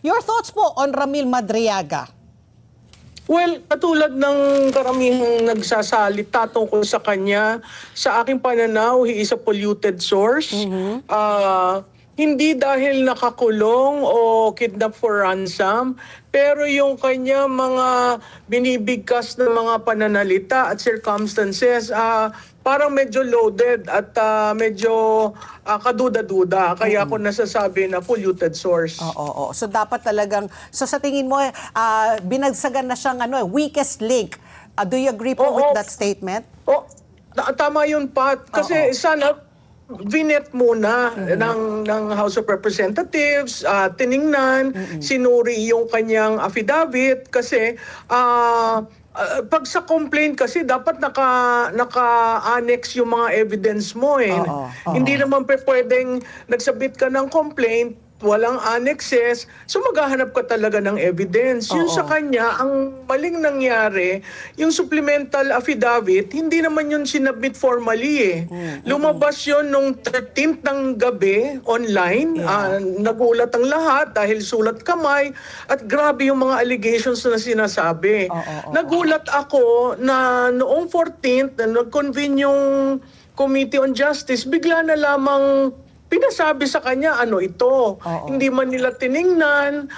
Your thoughts po on Ramil Madriaga? Well, katulad ng karamihang nagsasalita tungkol sa kanya, sa aking pananaw, he is a polluted source. Hindi dahil nakakulong o kidnap for ransom, pero yung kanya mga binibigkas na mga pananalita at circumstances, parang medyo loaded at medyo kaduda-duda. Kaya ako nasasabi na polluted source. Oo. So dapat talagang, so sa tingin mo, binagsagan na siyang weakest link. Do you agree po with that statement? Tama yun, Pat. Kasi sana vinet muna ng House of Representatives, tiningnan, sinuri yung kanyang affidavit kasi pag sa complaint kasi dapat naka-annex yung mga evidence mo eh. Hindi naman pwedeng nagsabit ka ng complaint, walang annexes, so maghahanap ka talaga ng evidence. Yun sa kanya, ang maling nangyari, yung supplemental affidavit, hindi naman yun sinabit formally eh. Lumabas yun nung 13th ng gabi online, nagulat ang lahat dahil sulat kamay, at grabe yung mga allegations na sinasabi. Nagulat ako na noong 14th, na nag-convene yung Committee on Justice, bigla na lamang pinasabi sa kanya, ano ito? Hindi man nila tiningnan.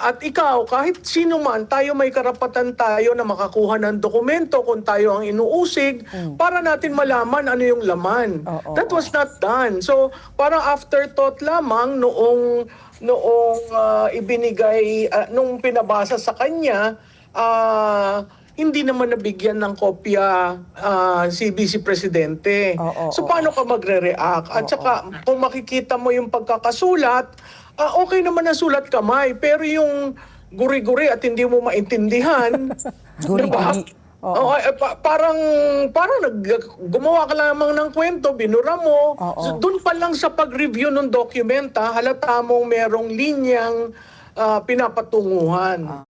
At ikaw, kahit sino man, tayo may karapatan tayo na makakuha ng dokumento kung tayo ang inuusig para natin malaman ano yung laman. That was not done. So, parang afterthought lamang noong ibinigay, nung pinabasa sa kanya, hindi naman nabigyan ng kopya si Vice Presidente. So paano ka magre-react? At saka kung makikita mo yung pagkakasulat, okay naman ang sulat kamay, pero yung guri-guri at hindi mo maintindihan, Guri-guri. parang gumawa ka lamang ng kwento, binura mo. So, doon pa lang sa pag-review ng document, halata mong merong linyang pinapatunguhan.